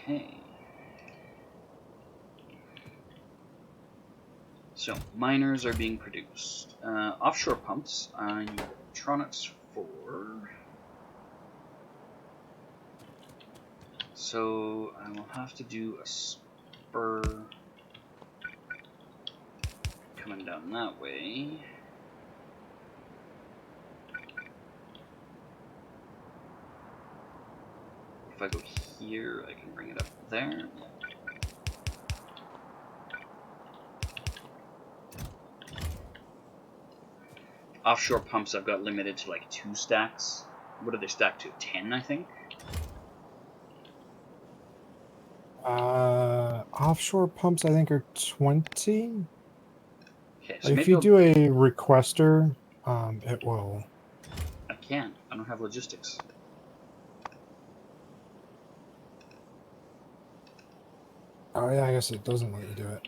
Okay. So, miners are being produced. Offshore pumps, I need electronics for. So, I will have to do a spur coming down that way. If I go here, I can bring it up there. Offshore pumps I've got limited to like 2 stacks. What are they stacked to? 10, I think? Offshore pumps, I think, are 20. Okay, so Like, if maybe you I'll... do a requester, it will. I can't. I don't have logistics. Oh yeah, I guess it doesn't let you do it.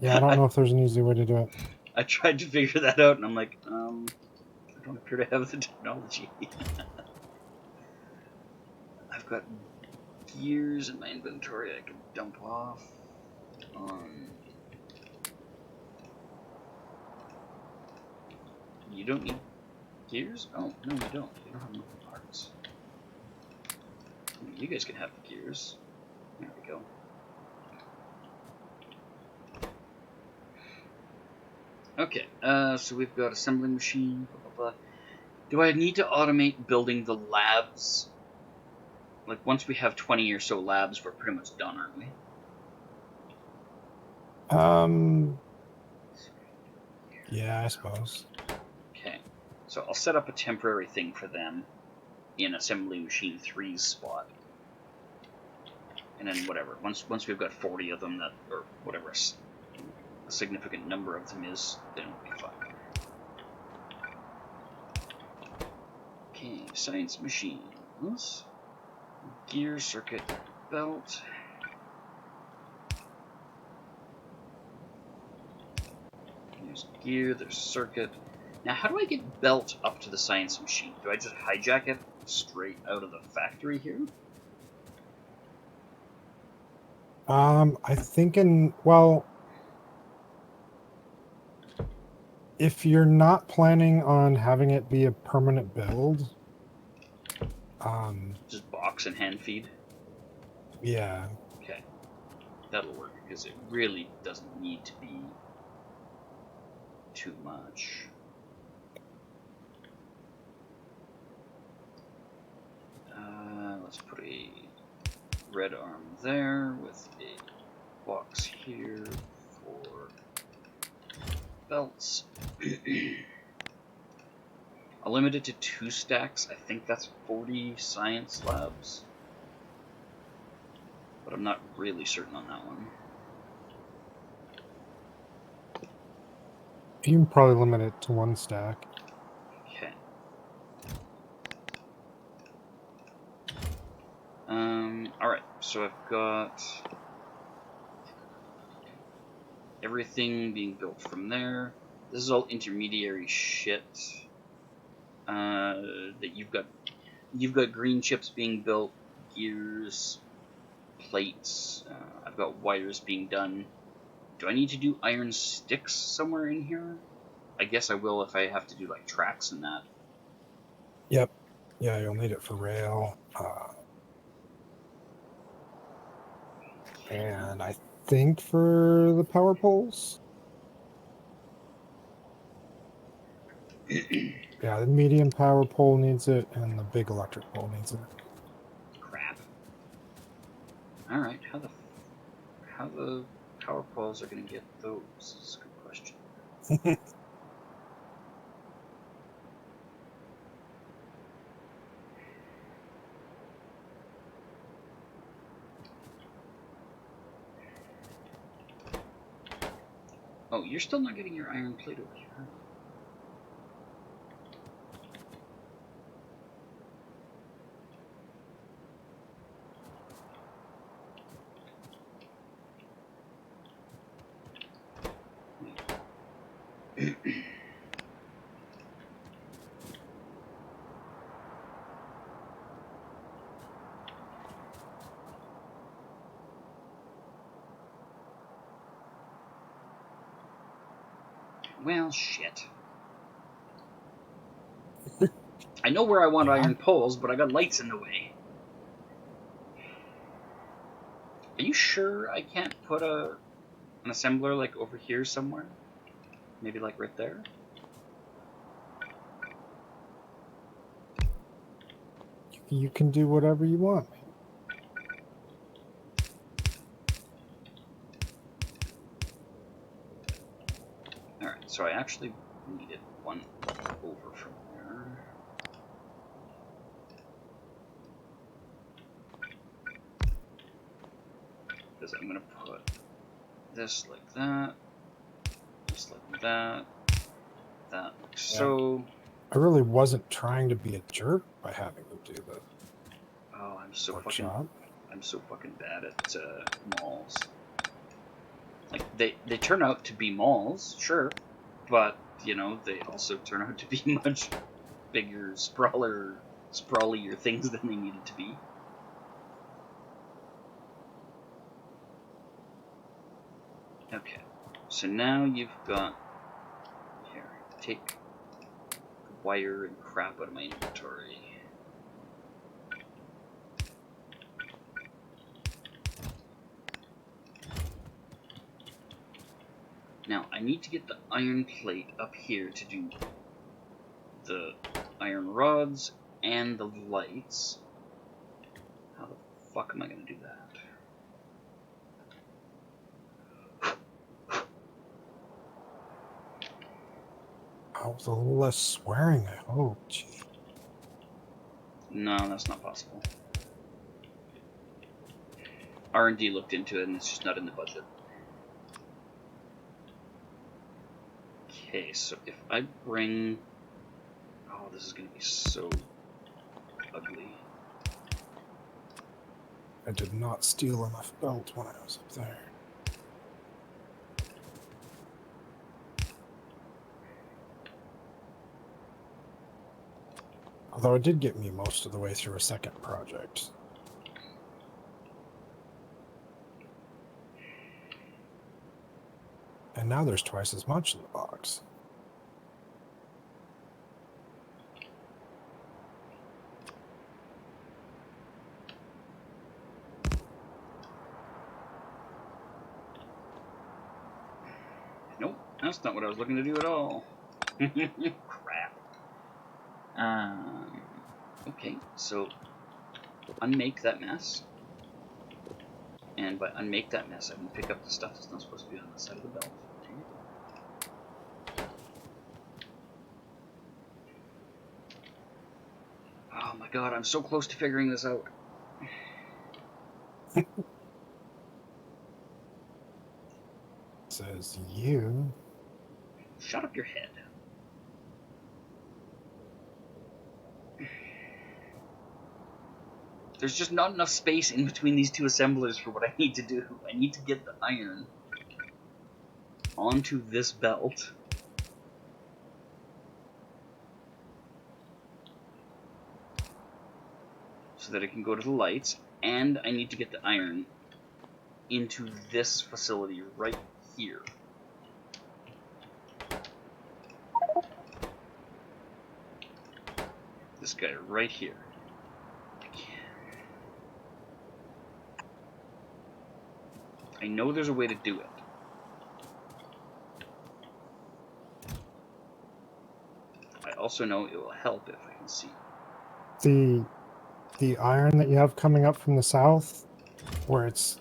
Yeah, I don't know if there's an easy way to do it. I tried to figure that out, and I'm like, I don't appear to have the technology. I've got gears in my inventory I can dump off. You don't need gears? Oh, no, you don't. You don't have enough parts. You guys can have the gears. There we go. Okay, so we've got assembling machine, blah, blah, blah. Do I need to automate building the labs? Like, once we have 20 or so labs, we're pretty much done, aren't we? Yeah, I suppose. Okay, so I'll set up a temporary thing for them in assembly machine 3's spot. And then whatever, once we've got 40 of them, that, or whatever a significant number of them is, then it'll be fine. Okay, science machines. Gear, circuit, belt. There's gear, there's circuit. Now, how do I get belt up to the science machine? Do I just hijack it straight out of the factory here? I think if you're not planning on having it be a permanent build, Just box and hand feed? yeah. Okay, that'll work, because it really doesn't need to be too much. Let's put a red arm there with a box here for belts. I'll limit it to 2 stacks. I think that's 40 science labs. But I'm not really certain on that one. You can probably limit it to 1 stack. Okay. Alright, so I've got everything being built from there. This is all intermediary shit. That you've got green chips being built, gears, plates. I've got wires being done. Do I need to do iron sticks somewhere in here? I guess I will if I have to do like tracks and that. Yep. Yeah, you'll need it for rail. And I think for the power poles. Yeah, the medium power pole needs it, and the big electric pole needs it. Crap. All right, how the power poles are going to get those? That's a good question. Oh, you're still not getting your iron plate over here. Well, shit. I know where I want iron poles, but I got lights in the way. Are you sure I can't put an assembler, like, over here somewhere? Maybe, like, right there? You can do whatever you want. Alright, so I actually needed one over from there. Because I'm going to put this like that, this like that, that like so. I really wasn't trying to be a jerk by having them do the Oh, I'm so workshop. fucking bad at malls. Like they turn out to be malls, sure, but you know they also turn out to be much bigger, sprawlier things than they needed to be. Okay, so now you've got here. Take the wire and crap out of my inventory. Now, I need to get the iron plate up here to do the iron rods and the lights. How the fuck am I going to do that? I was a little less swearing, I hope. Gee. No, that's not possible. R&D looked into it and it's just not in the budget. Okay, so if I bring... Oh, this is going to be so ugly. I did not steal enough belt when I was up there. Although it did get me most of the way through a second project. And now there's twice as much in the box. Nope, that's not what I was looking to do at all. Crap. Okay, so unmake that mess. And by unmake that mess, I can pick up the stuff that's not supposed to be on the side of the belt. Oh my god, I'm so close to figuring this out. Says you. Shut up your head. There's just not enough space in between these two assemblers for what I need to do. I need to get the iron onto this belt. So that it can go to the lights. And I need to get the iron into this facility right here. This guy right here. I know there's a way to do it. I also know it will help if I can see. The iron that you have coming up from the south, where it's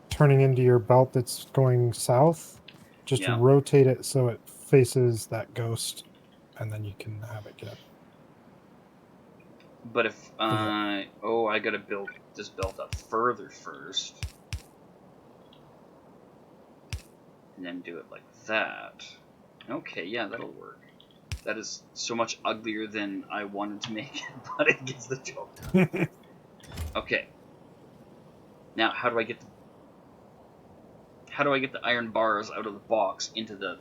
turning into your belt that's going south, just rotate it so it faces that ghost, and then you can have it get. But if I gotta build this belt up further first, and then do it like that. Okay, yeah, that'll work. That is so much uglier than I wanted to make it, but it gets the job done. Okay. Now, how do I get the iron bars out of the box into the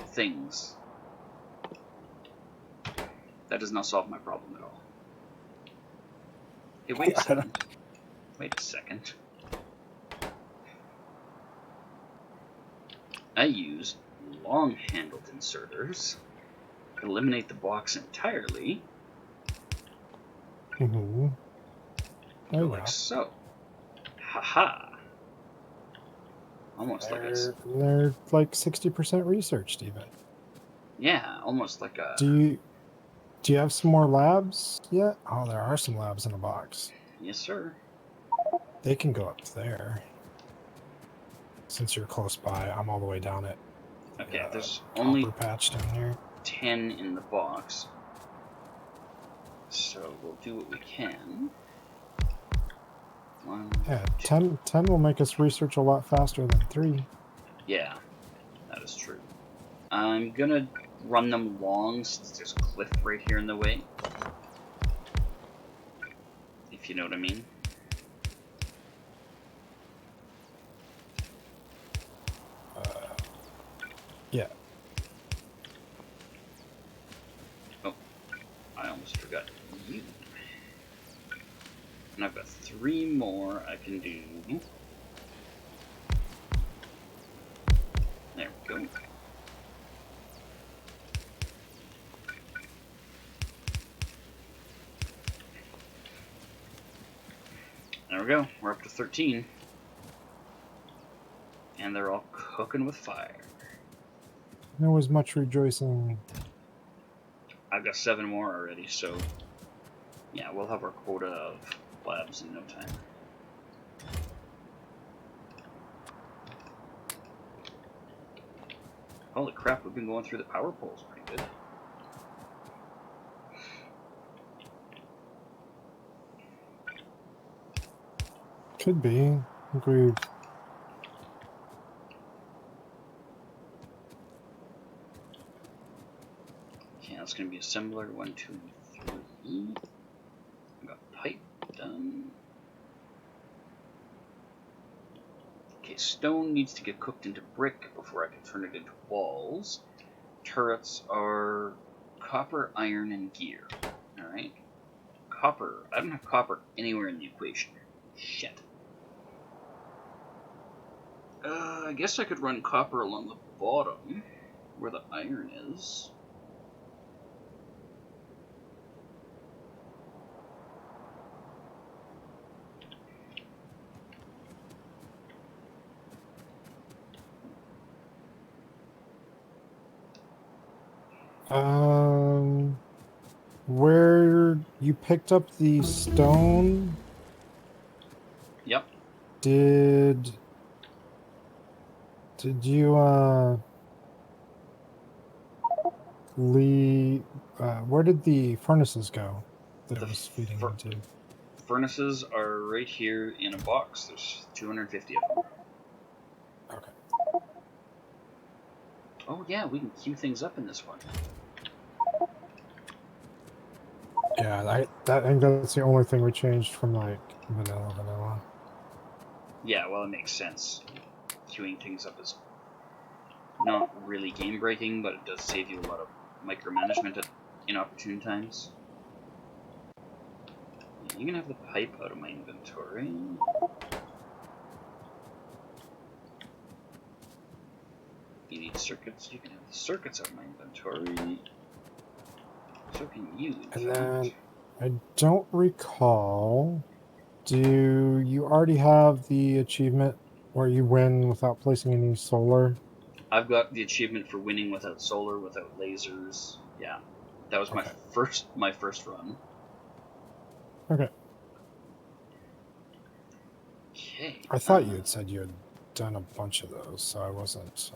things? That does not solve my problem at all. Hey, wait a second. Wait a second. I use long-handled inserters. Eliminate the box entirely. Mm-hmm. There Go you like go. so. Haha. Almost like They're like 60% researched even. yeah, almost like a. Do you have some more labs yet? Oh, there are some labs in a box. Yes, sir. They can go up there. Since you're close by, I'm all the way down at Okay, the there's copper only patch down here. 10 in the box, so we'll do what we can. One, Yeah, two. 10 will make us research a lot faster than 3. Yeah, that is true. I'm gonna run them long since there's a cliff right here in the way. If you know what I mean. Yeah. Oh, I almost forgot you. And I've got 3 more I can do. There we go. There we go. We're up to 13. And they're all cooking with fire. There was much rejoicing. I've got 7 more already, so yeah, we'll have our quota of labs in no time. Holy crap, we've been going through the power poles pretty good. Could be. I think we've... Okay, that's going to be assembler 1, 2, 3. I got pipe done. Okay, stone needs to get cooked into brick before I can turn it into walls. Turrets are copper, iron, and gear. Alright. Copper. I don't have copper anywhere in the equation. Shit. I guess I could run copper along the bottom, where the iron is. Where you picked up the stone, Yep. did you leave? Where did the furnaces go that The it was feeding into? furnaces are right here in a box. There's 250 of them. Okay. Oh yeah, we can queue things up in this one. Yeah, I think that's the only thing we changed from like vanilla. Yeah, well, it makes sense. Queuing things up is not really game breaking, but it does save you a lot of micromanagement at inopportune times. You can have the pipe out of my inventory. You need circuits, you can have the circuits out of my inventory. So can you, in And fact. then I don't recall. Do you already have the achievement where you win without placing any solar? I've got the achievement for winning without solar, without lasers. Yeah, that was Okay. my first run. Okay. Okay. I thought you had said you had done a bunch of those, so I wasn't.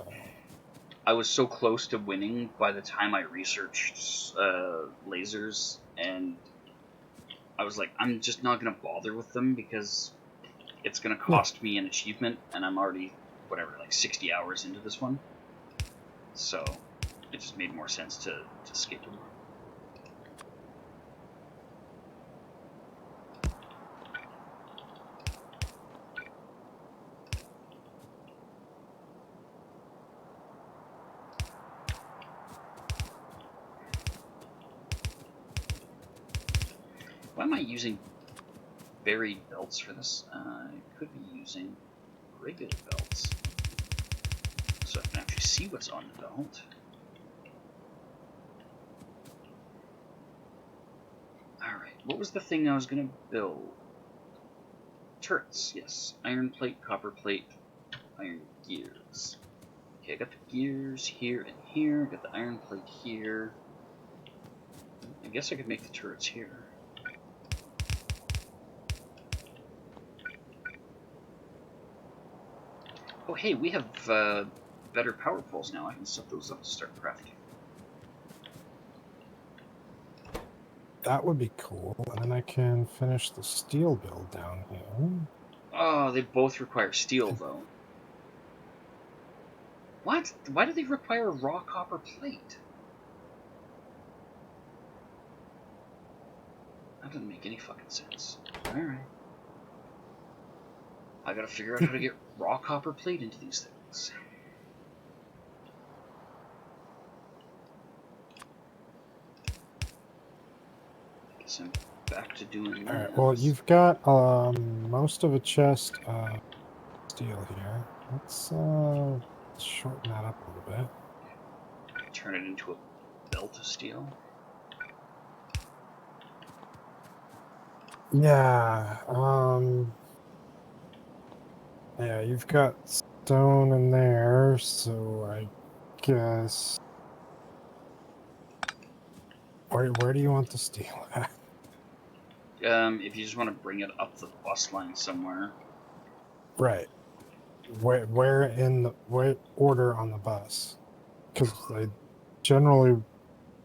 I was so close to winning by the time I researched lasers, and I was like, I'm just not gonna bother with them because it's gonna cost me an achievement, and I'm already like 60 hours into this one. So it just made more sense to skip them. Why am I using buried belts for this? I could be using regular belts. so I can actually see what's on the belt. Alright, what was the thing I was going to build? Turrets, yes. Iron plate, copper plate, iron gears. Okay, I got the gears here and here. Got the iron plate here. I guess I could make the turrets here. Oh, hey, we have better power poles now. I can set those up to start crafting. That would be cool. And then I can finish the steel build down here. Oh, they both require steel, though. What? Why do they require raw copper plate? That doesn't make any fucking sense. Alright. I gotta figure out how to get raw copper plate into these things. Guess I'm back to doing that. Alright, well, you've got most of a chest steel here. Let's shorten that up a little bit. Turn it into a belt of steel. Yeah, yeah, you've got stone in there, so I guess... Where do you want the steel at? If you just want to bring it up the bus line somewhere. Right. Where in the what order on the bus? Because generally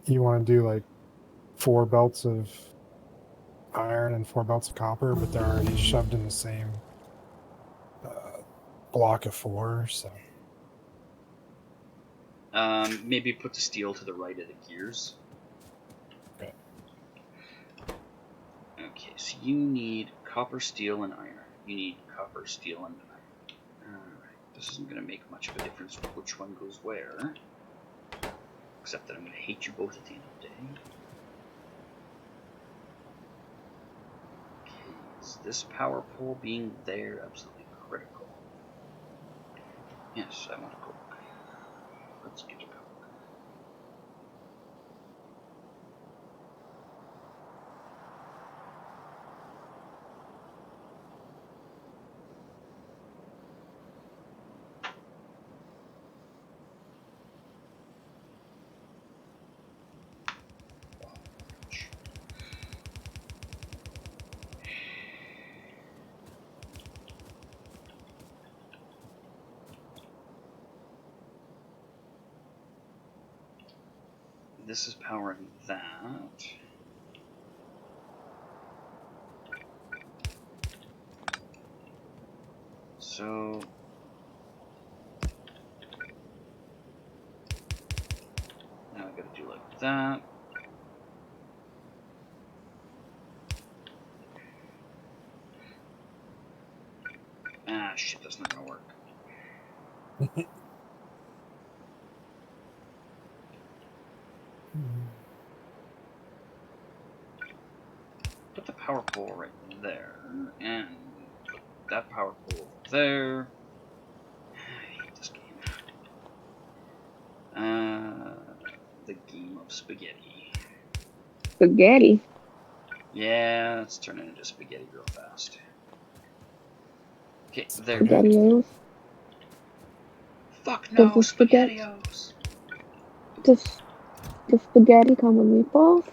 you want to do like 4 belts of iron and 4 belts of copper, but they're already shoved in the same block of 4. So Maybe put the steel to the right of the gears. okay. Okay, so you need copper, steel, and iron. You need copper, steel, and iron. Alright, this isn't going to make much of a difference which one goes where. Except that I'm going to hate you both at the end of the day. Okay, is this power pole being there absolutely critical? Yes, I want to coke. Let's get a coke. This is powering that. So now I gotta do like that. Ah, shit, that's not gonna work. Put the power pole right there, and put that power pole over there. I hate this game. The game of spaghetti. Spaghetti. Yeah, let's turn it into spaghetti real fast. Okay, there. SpaghettiOs. Fuck no, SpaghettiOs! Does spaghetti come with meatballs?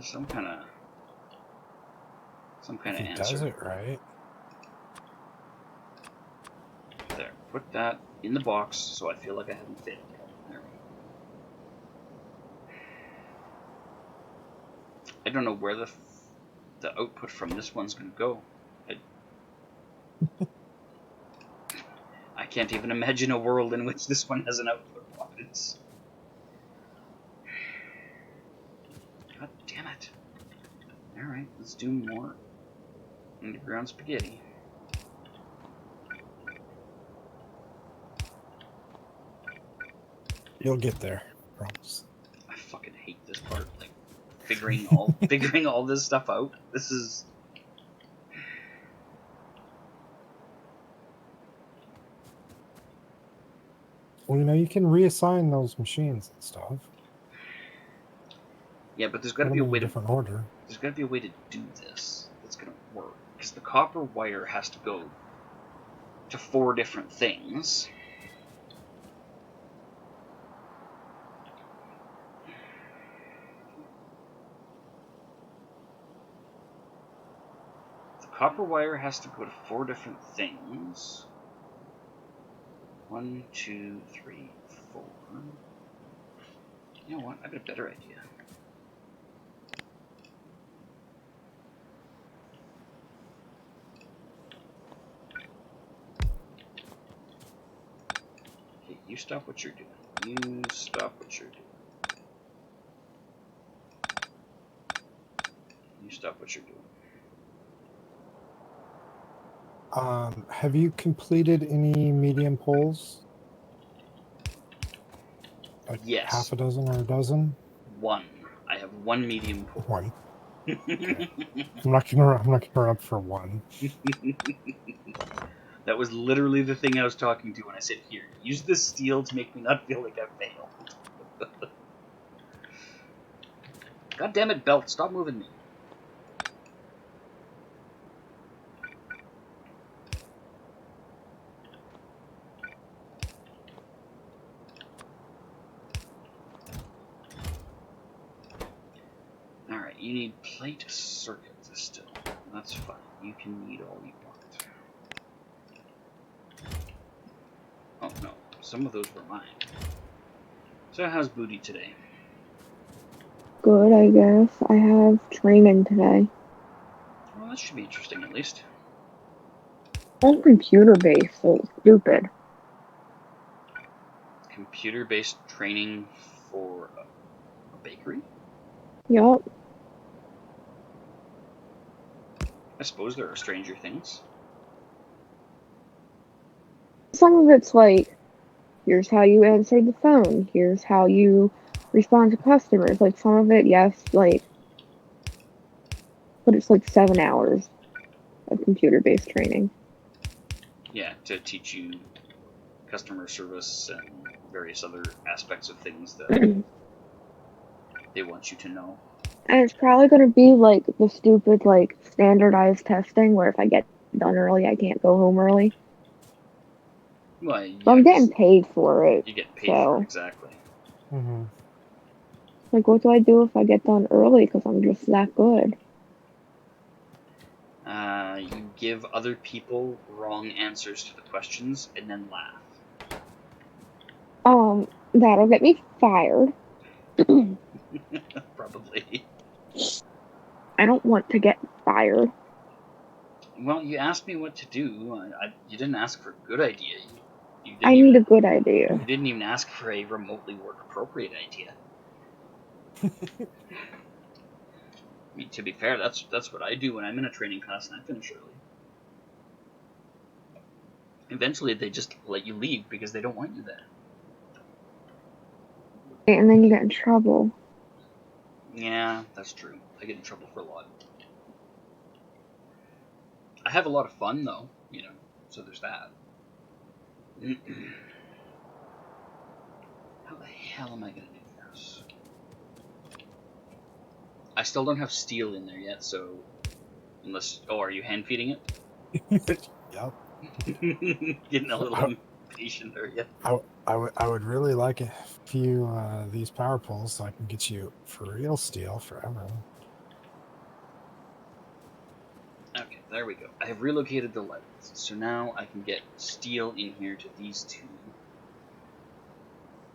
Some kind of If he answer. does it right. There, put that in the box so I feel like I haven't failed yet. There we go. I don't know where the output from this one's gonna go. I can't even imagine a world in which this one has an output wise. God damn it. Alright, let's do more underground spaghetti. You'll get there, promise. I fucking hate this part, like figuring all this stuff out. This is Well, you can reassign those machines and stuff. Yeah, but there's got to Put be a them in way a to. different order. There's got to be a way to do this that's going to work, because the copper wire has to go to 4 different things. The copper wire has to go to 4 different things. 1, 2, 3, 4. You know what? I got a better idea. Okay, you stop what you're doing. You stop what you're doing. You stop what you're doing. Have you completed any medium polls? Like Yes. half a dozen or a dozen? 1. I have 1 medium pull. 1. Okay. I'm not gonna run up for 1. That was literally the thing I was talking to when I said, here, use this steel to make me not feel like I failed. God damn it, Belt, stop moving me. Alright, you need plate circuits still. That's fine. You can need all you want. Oh, no. Some of those were mine. So how's Booty today? Good, I guess. I have training today. Well, that should be interesting at least. All computer-based, so it's stupid. Computer-based training for a bakery? Yup. I suppose there are Stranger Things. Some of it's like, here's how you answer the phone. Here's how you respond to customers. Like, some of it, yes, like, but it's like 7 hours of computer-based training. Yeah, to teach you customer service and various other aspects of things that they want you to know. And it's probably going to be like the stupid, like, standardized testing where if I get done early, I can't go home early. Well, yeah, But I'm getting paid for it. you get paid so, for it, exactly. Mm-hmm. like, what do I do if I get done early because I'm just that good? You give other people wrong answers to the questions and then laugh. That'll get me fired. Probably. I don't want to get fired. Well, you asked me what to do. You didn't ask for a good idea. You didn't I need a even. good idea. You didn't even ask for a remotely work appropriate idea. I mean, to be fair, that's what I do when I'm in a training class and I finish early. Eventually, they just let you leave because they don't want you there. And then you get in trouble. Yeah, that's true. I get in trouble for a lot. I have a lot of fun, though, so there's that. How the hell am I going to do this? I still don't have steel in there yet, so unless... Oh, are you hand feeding it? Yep. Getting a little impatient there yet. I would really like a few these power poles so I can get you for real steel forever. Okay, there we go. I have relocated the lights, so now I can get steel in here to these two.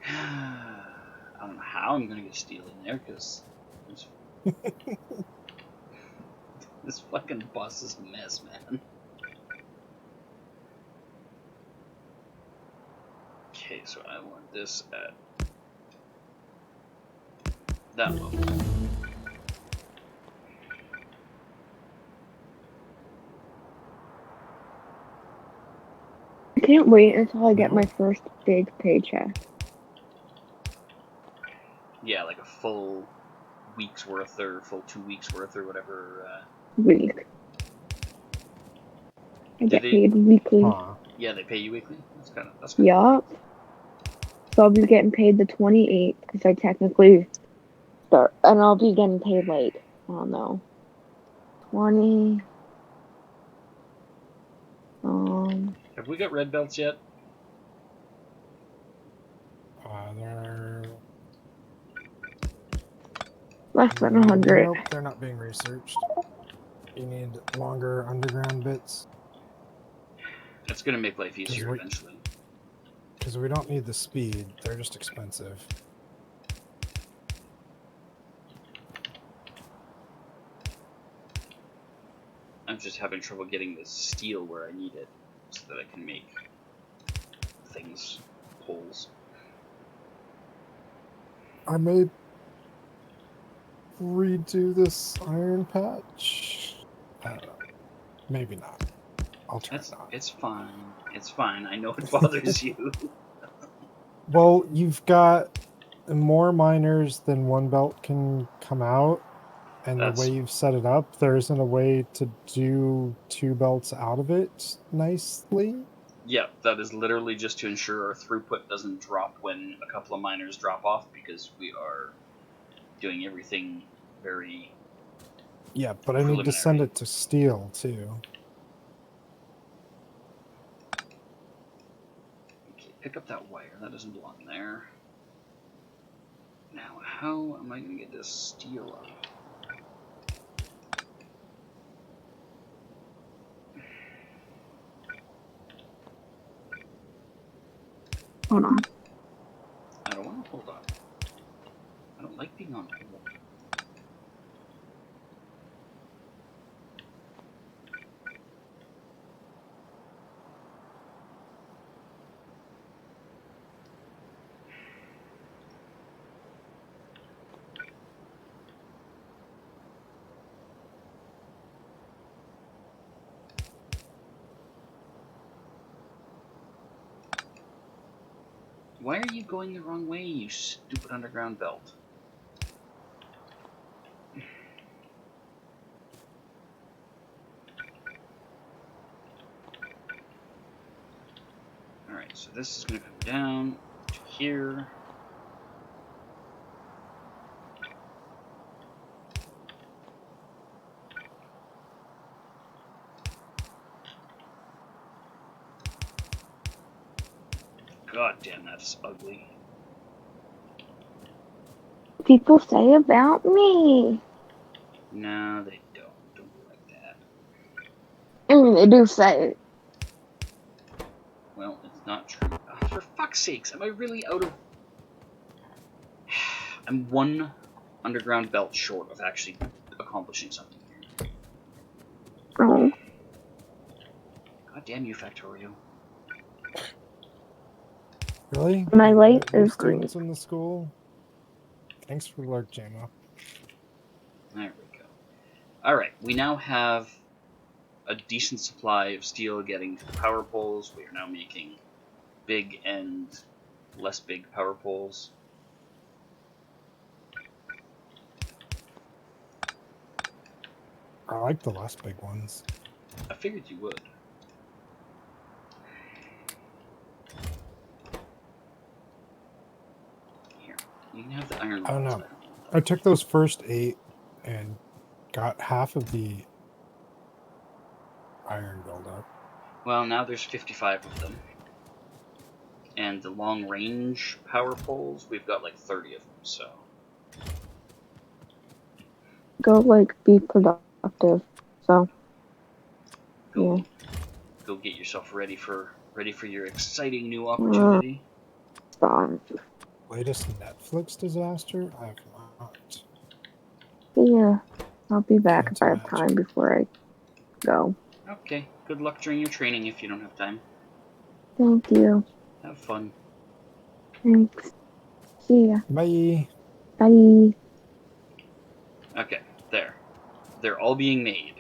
I don't know how I'm gonna get steel in there because this fucking bus is a mess, man. Okay, so I want this at that level. I can't wait until I get my first big paycheck. Yeah, like a full week's worth or full 2 weeks worth or whatever. Week. I get paid weekly. Huh. Yeah, they pay you weekly. That's kind of Yup. So I'll be getting paid the 28th because I technically start, and I'll be getting paid like, I don't know, 20. Have we got red belts yet? They're Less than 100. Nope, they're not being researched. You need longer underground bits. It's gonna make life easier eventually. Because we don't need the speed, they're just expensive. I'm just having trouble getting the steel where I need it so that I can make things, poles. I may redo this iron patch. I don't know. Maybe not. I'll try not. It's fine. It's fine. I know it bothers you. Well, you've got more miners than one belt can come out, and the way you've set it up, there isn't a way to do 2 belts out of it nicely. Yeah, that is literally just to ensure our throughput doesn't drop when a couple of miners drop off, because we are doing everything very Yeah, but I need to send it to steel too. Okay, pick up that wire. That doesn't belong there. Now, how am I going to get this steel up? Hold on. I don't want to hold on. I don't like being on hold. Why are you going the wrong way, you stupid underground belt? Alright, so this is going to come down to here. God damn, that's ugly. People say about me. No, they don't. Don't be like that. They do say it. Well, it's not true. Oh, for fuck's sakes, am I really out of... I'm one underground belt short of actually accomplishing something here. Oh. God damn you, Factorio. Really? My light New is green. students in the school? Thanks for the alert, JMO. There we go. Alright, we now have a decent supply of steel getting to the power poles. We are now making big and less big power poles. I like the less big ones. I figured you would. Here, you can have the iron rods. I don't know. I took those first 8 and got half of the iron buildup. Well, now there's 55 of them. And the long range power poles, we've got like 30 of them, so. Go, like, be productive. So. Go, yeah. Go get yourself ready for your exciting new opportunity. Latest Netflix disaster? I have not. Yeah. I'll be back Can't if I have imagine. time before I go. Okay, good luck during your training if you don't have time. Thank you. Have fun. Thanks. See ya. Bye. Bye. Okay, there. They're all being made.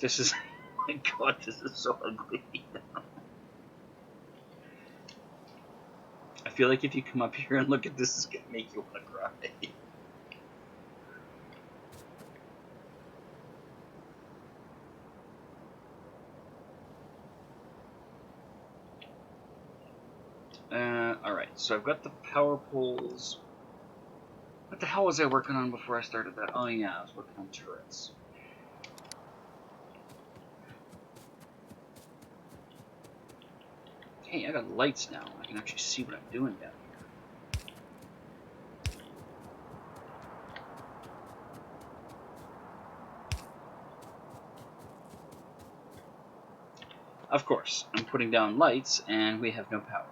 This is... my god, this is so ugly. I feel like if you come up here and look at this, it's gonna make you want to cry. so I've got the power poles. What the hell was I working on before I started that? Oh yeah, I was working on turrets. Hey, I got lights now. I can actually see what I'm doing down here. Of course, I'm putting down lights and we have no power.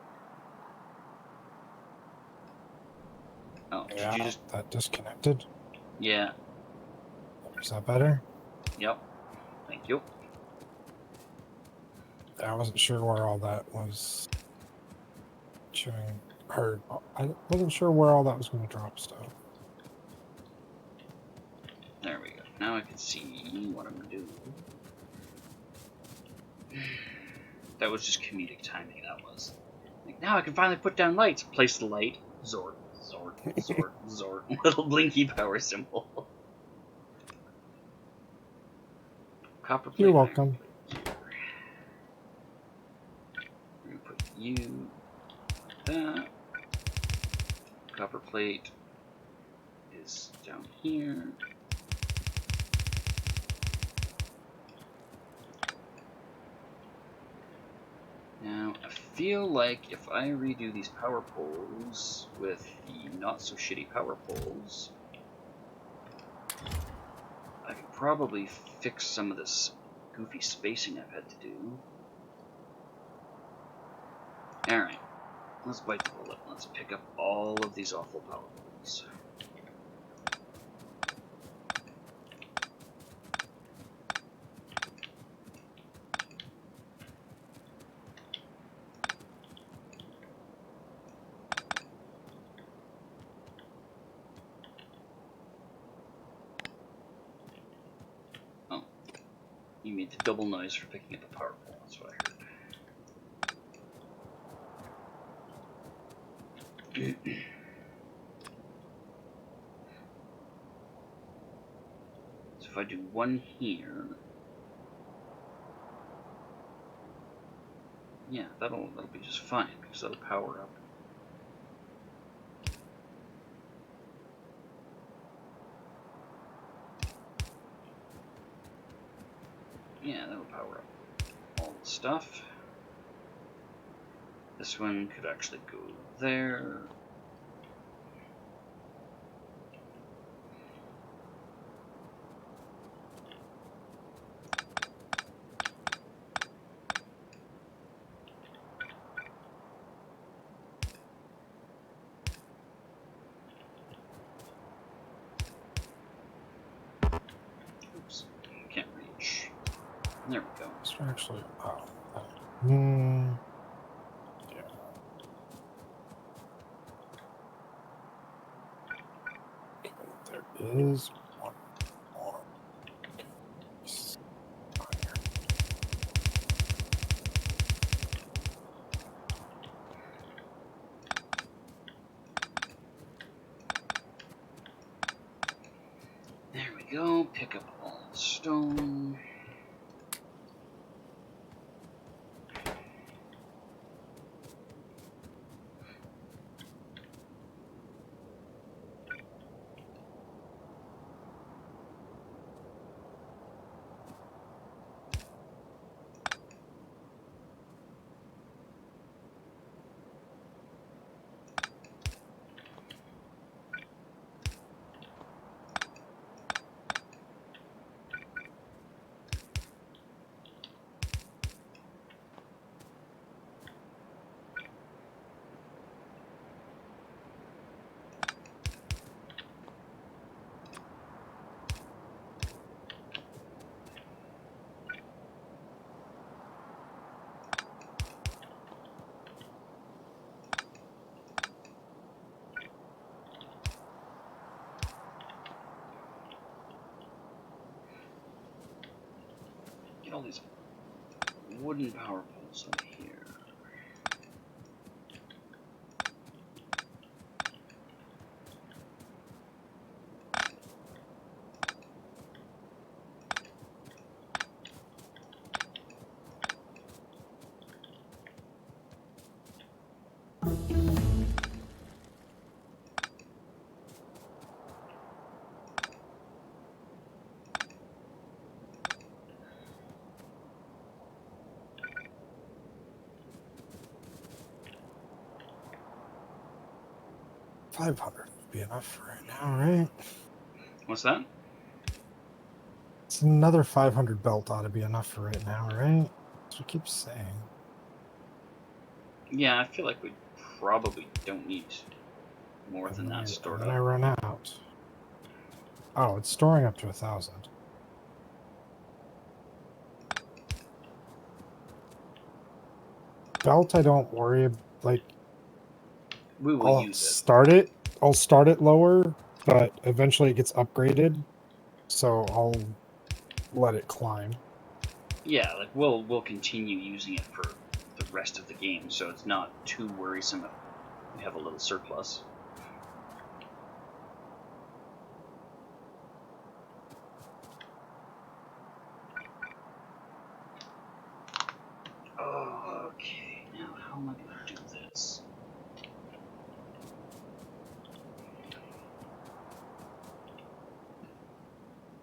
Oh, Yeah, did you just... that disconnected. Yeah. Is that better? Yep. Thank you. I wasn't sure where all that was showing. Or I wasn't sure where all that was going to drop stuff. There we go. Now I can see what I'm doing. That was just comedic timing, that was. Like, now I can finally put down lights. Place the light. Zort, Zort, Zort, Zort. Little blinky power symbol. Copper plate. You're welcome. We're going to put you like that. Copper plate is down here. Now, I feel like if I redo these power poles with the not-so-shitty power poles, I could probably fix some of this goofy spacing I've had to do. Alright, let's bite the bullet. Let's pick up all of these awful power poles. Oh, you made the double noise for picking up a power pole, that's what I heard. So if I do one here, yeah, that'll be just fine because that'll power up. Yeah, that'll power up all the stuff. This one could actually go there. Oops, can't reach. There we go. It's actually. Oh. Yeah. Okay, there is one more. Okay. There we go. Pick up all the stone. Get all these wooden power poles over here. 500 would be enough for right now, right? What's that? It's another 500 belt ought to be enough for right now, right? That's what you keep saying. Yeah, I feel like we probably don't need more than that stored And then I up. run out. Oh, it's storing up to 1,000. Belt, I don't worry. Like, We will I'll use it. start it. I'll start it lower, but eventually it gets upgraded. So I'll let it climb. Yeah, like we'll continue using it for the rest of the game, so it's not too worrisome if we have a little surplus. Okay, now how am I going to do this?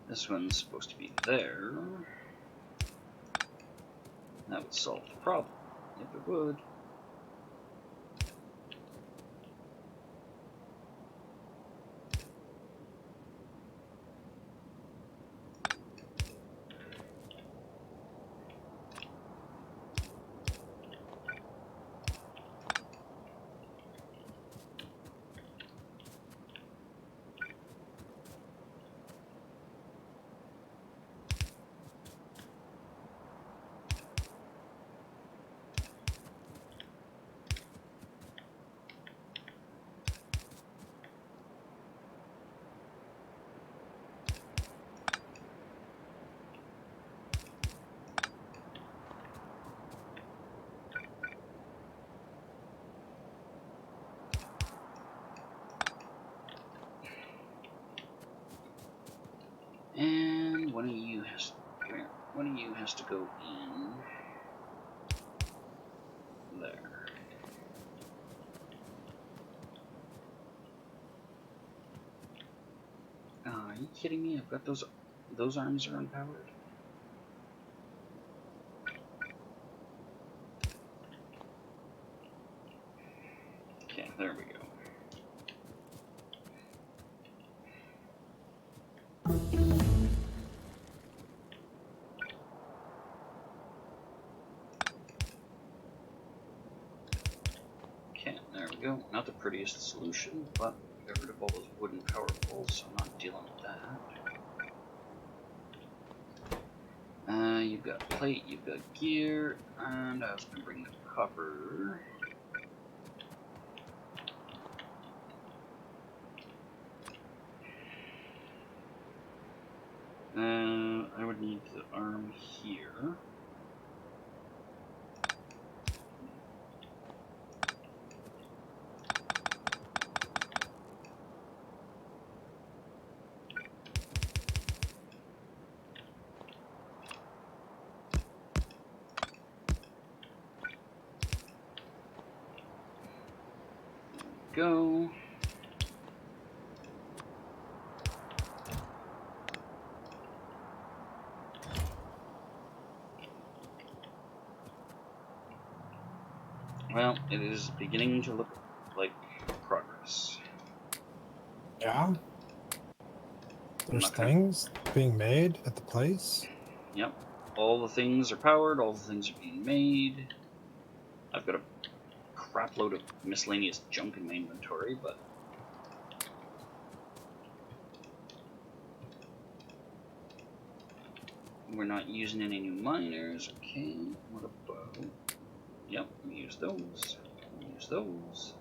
This one's supposed to be there. That would solve the problem, if it would. And one of you has to go in there. Are you kidding me? I've got those arms are unpowered. Okay, there we go. Okay, there we go. Not the prettiest solution, but I got rid of all those wooden power poles, so I'm not dealing with that. You've got plate, you've got gear, and I was going to bring the copper. I would need the arm here. Go. Well, it is beginning to look like progress. Yeah. I'm There's not gonna. things being made at the place. Yep. All the things are powered, all the things are being made. I've got a crap load of miscellaneous junk in my inventory, but we're not using any new miners. Okay, what about... Yep, we use those. We use those.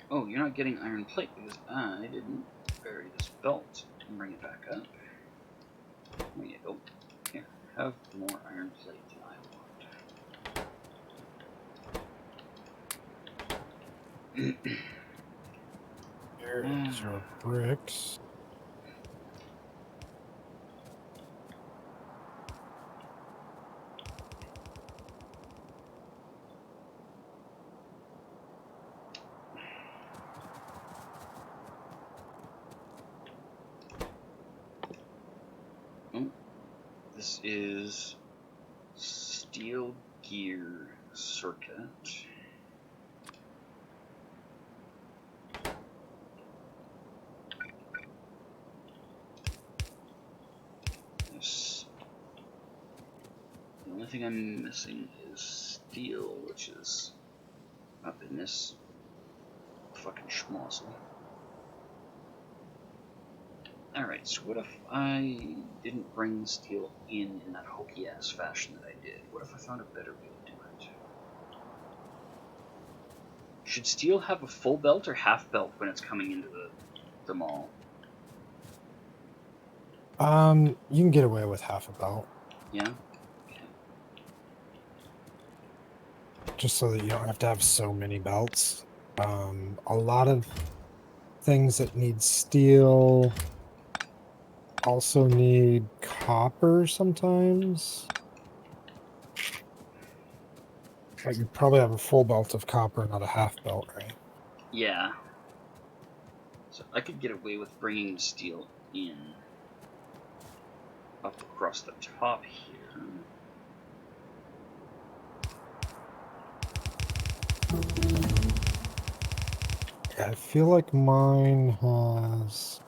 Oh, you're not getting iron plate because I didn't bury this belt and bring it back up. There you go. Here, have more iron plate than I want. Here is your bricks. this is steel gear circuit. The only thing I'm missing is steel, which is up in this fucking schmozzle. Alright, so what if I didn't bring steel in that hokey ass fashion that I did? What if I found a better way to do it? Should steel have a full belt or half belt when it's coming into the mall? You can get away with half a belt. Yeah? Just so that you don't have to have so many belts. A lot of things that need steel also need copper sometimes. Like you probably have a full belt of copper, not a half belt, right? Yeah. So I could get away with bringing steel in up across the top here. Yeah, I feel like mine has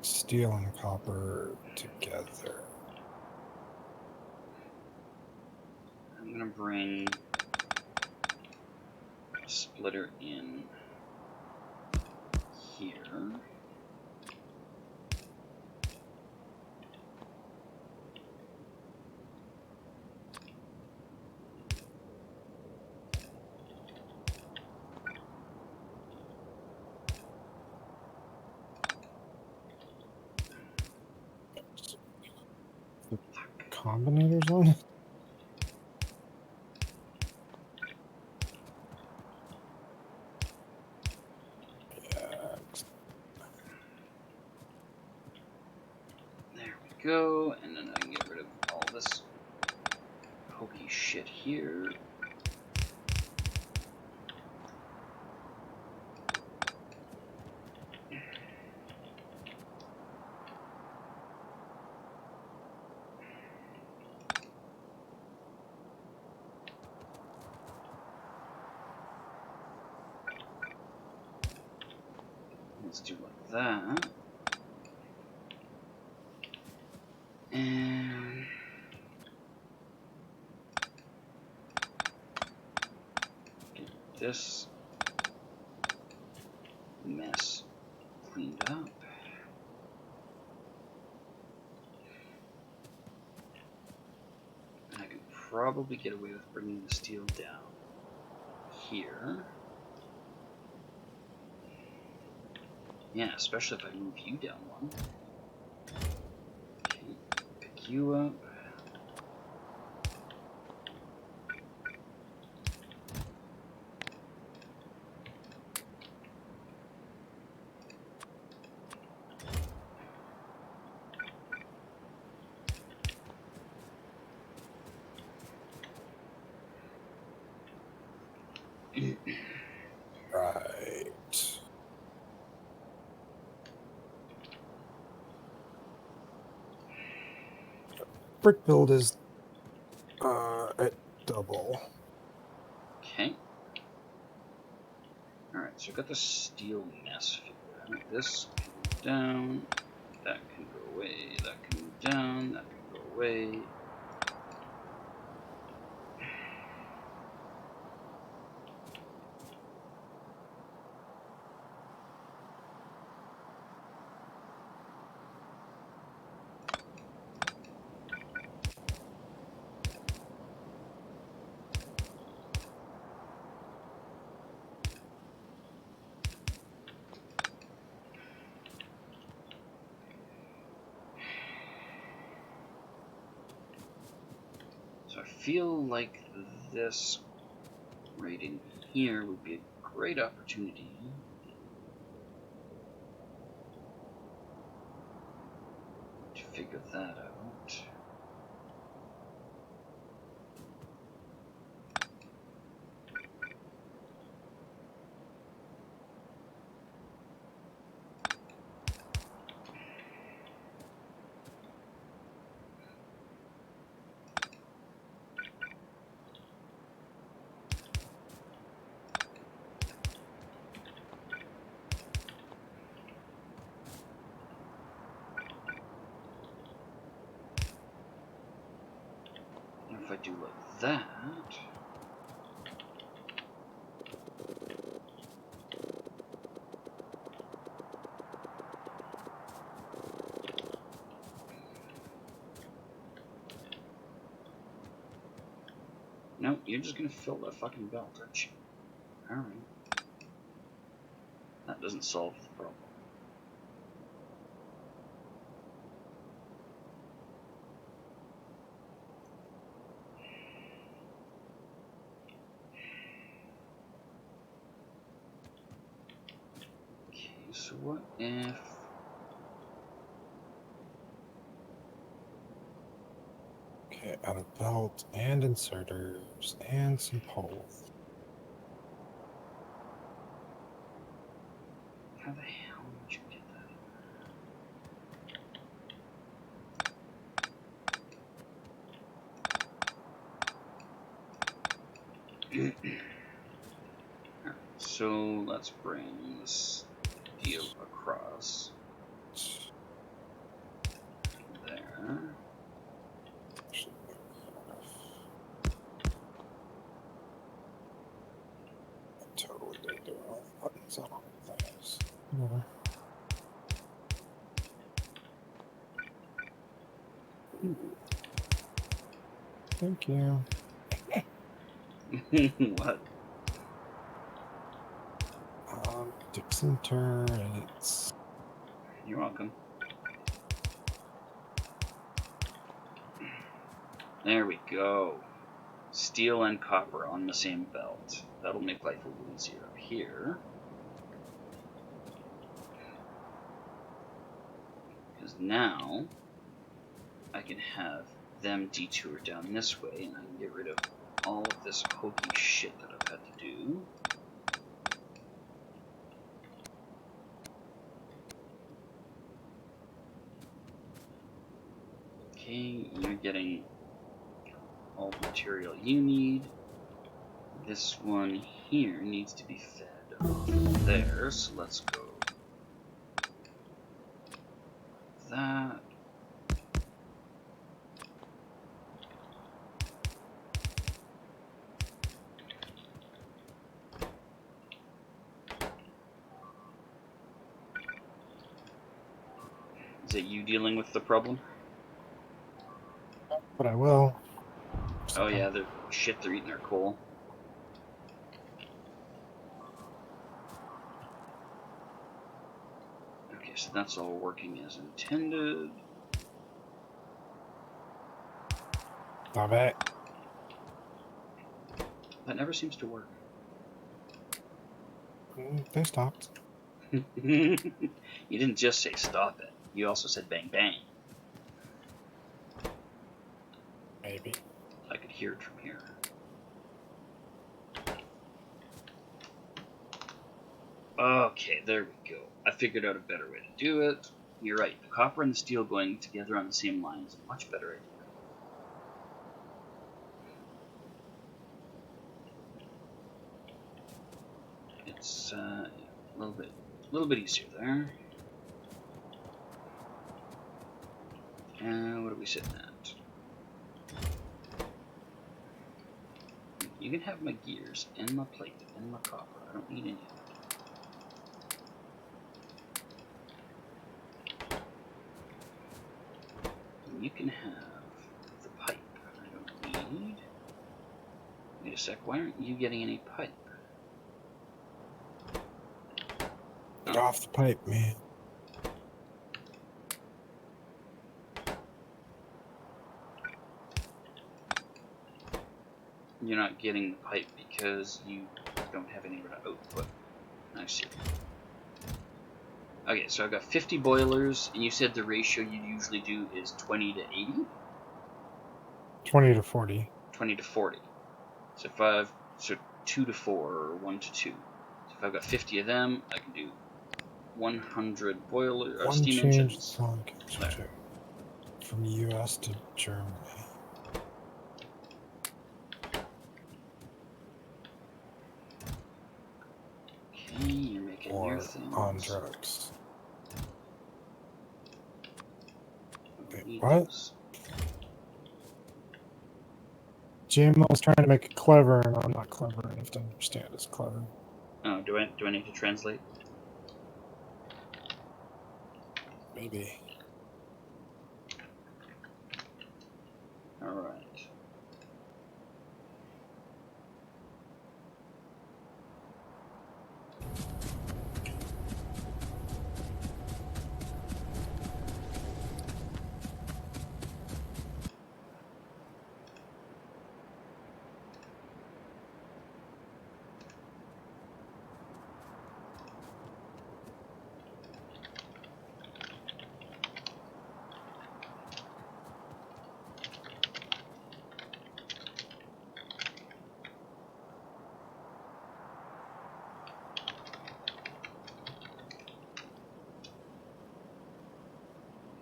steel and copper together. I'm gonna bring a splitter in here. The combinators on it? Yeah. There we go, and then I can get rid of all this hokey shit here. Let's do like that. And get this mess cleaned up. And I can probably get away with bringing the steel down here. Yeah, especially if I move you down one. Okay, pick you up. Right. Brick build is at double. Okay. Alright, so I've got the steel mess figured out. This can go down, that can go away, that can go down, that can go away. So I feel like this right in here would be a great opportunity to figure that out. I do like that... No, you're just gonna fill that fucking belt, aren't you? Alright. That doesn't solve the problem. Okay, so what if... Okay, out of belt and inserters and some poles. How the hell would you get that? Alright, so let's bring this deal across. There. Totally did the wrong buttons on all of those. Whatever. Thank you. What? Dixon turrets. You're welcome. There we go. Steel and copper on the same belt. That'll make life a little easier up here. Because now I can have them detour down this way and I can get rid of all of this hokey shit that I've had to do. Okay, you're getting all the material you need. This one here needs to be fed off of there, so let's go that. Is it you dealing with the problem? But I will. Oh yeah, they're eating their coal. Okay, so that's all working as intended. Stop it. That never seems to work. They stopped. You didn't just say stop it. You also said bang bang. Maybe. I could hear it from here. Okay, there we go. I figured out a better way to do it. You're right. The copper and the steel going together on the same line is a much better idea. It's a little bit easier there. What are we sitting at? You can have my gears and my plate and my copper. I don't need any of it. You can have the pipe. I don't need. Wait a sec. Why aren't you getting any pipe? Get off the pipe, man. You're not getting the pipe because you don't have anywhere to output. I see. Okay, so I've got 50 boilers, and you said the ratio you usually do is 20 to 80? 20 to 40. 20 to 40. So 2 to 4, or 1 to 2. So if I've got 50 of them, I can do 100 steam engines. There. From US to Germany. Okay, you're making your things. On drugs. Wait, what? JMO was trying to make it clever, and I'm not clever enough to understand it's clever. Oh, do I need to translate? Maybe. All right.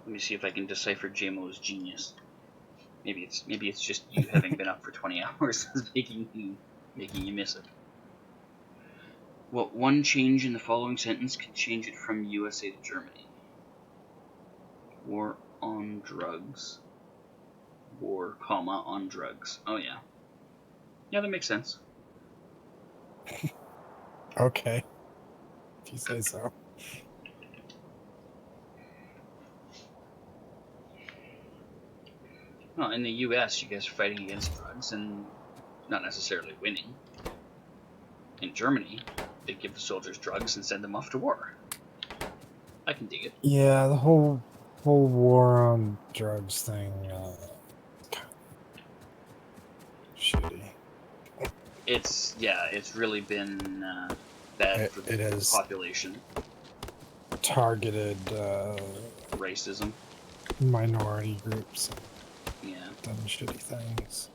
Let me see if I can decipher JMO's genius. Maybe it's just you having been up for 20 hours is making you miss it. Well, one change in the following sentence can change it from USA to Germany. War on drugs. War, comma, on drugs. Oh yeah. Yeah, that makes sense. Okay. If you say so. Well, in the US, you guys are fighting against drugs and not necessarily winning. In Germany, they give the soldiers drugs and send them off to war. I can dig it. Yeah, the whole war on drugs thing, shitty. It's really been bad for It the has population. targeted Racism. minority groups and Yeah. done shitty things.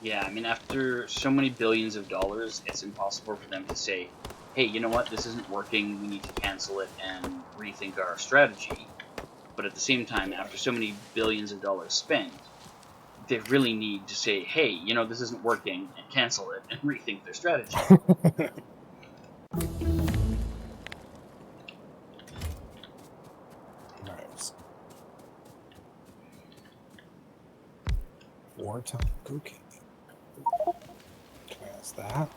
Yeah, I mean, after so many billions of dollars, it's impossible for them to say, hey, you know what, this isn't working, we need to cancel it and rethink our strategy. But at the same time, after so many billions of dollars spent, they really need to say, hey, you know, this isn't working, and cancel it and rethink their strategy. Nice. Wartime cocaine. Can I ask that?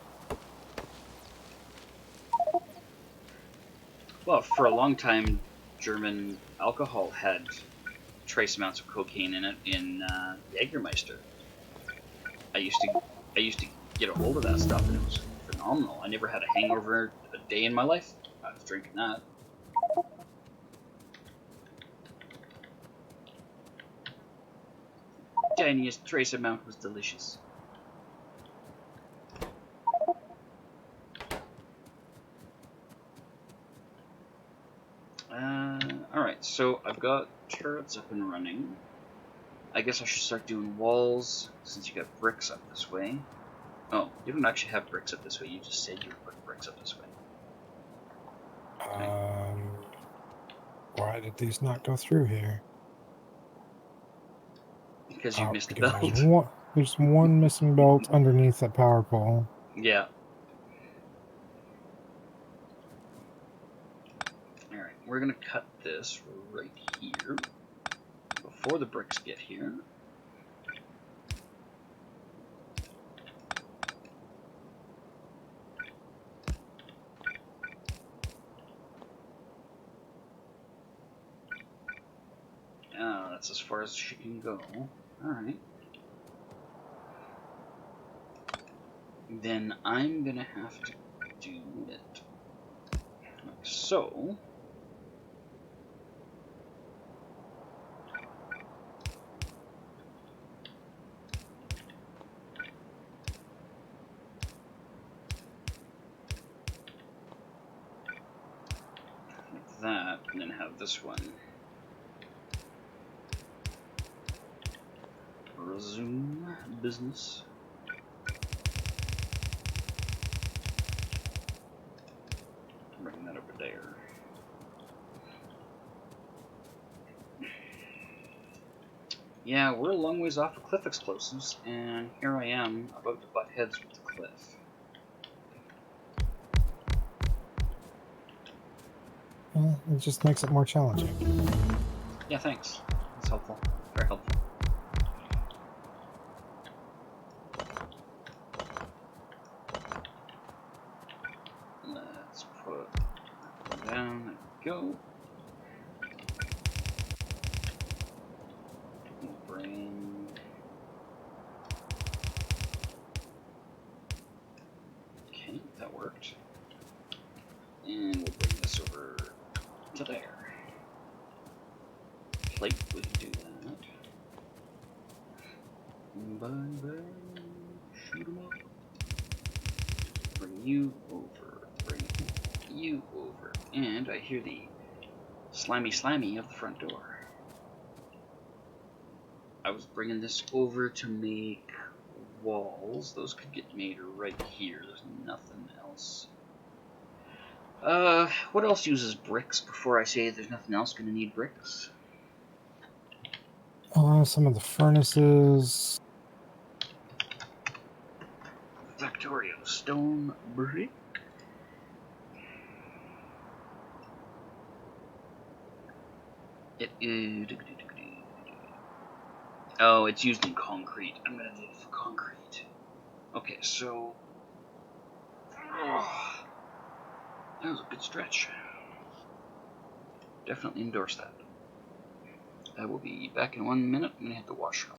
Well, for a long time, German alcohol had trace amounts of cocaine in it in Jägermeister. I used to get a hold of that stuff, and it was phenomenal. I never had a hangover a day in my life. I was drinking that. Tiniest trace amount was delicious. Alright, so I've got turrets up and running. I guess I should start doing walls, since you got bricks up this way. Oh, you don't actually have bricks up this way, you just said you were putting bricks up this way. Why did these not go through here? Because you missed a because belt. There's one missing belt underneath that power pole. Yeah. Alright, we're gonna cut this right here before the bricks get here. That's as far as she can go. Alright. Then I'm gonna have to do it like so. Like that, and then have this one. Resume business. Bring that over there. Yeah, we're a long ways off of cliff explosives, and here I am about to butt heads with the cliff. Well, it just makes it more challenging. Yeah, thanks. That's helpful. Very helpful. Let's put that one down. There we go. We'll bring... Okay, that worked. And we'll bring this over to there. Plate, we can do that. Bye bye. Shoot 'em up. Bring you over. Bring you over. And I hear the slimy of the front door. I was bringing this over to make walls. Those could get made right here. There's nothing else. What else uses bricks before I say there's nothing else gonna need bricks? Some of the furnaces. Factorio stone brick. It is. Oh, it's used in concrete. I'm gonna need it for concrete. Okay, so. Oh, that was a good stretch. Definitely endorse that. I will be back in 1 minute. I'm gonna hit the washroom.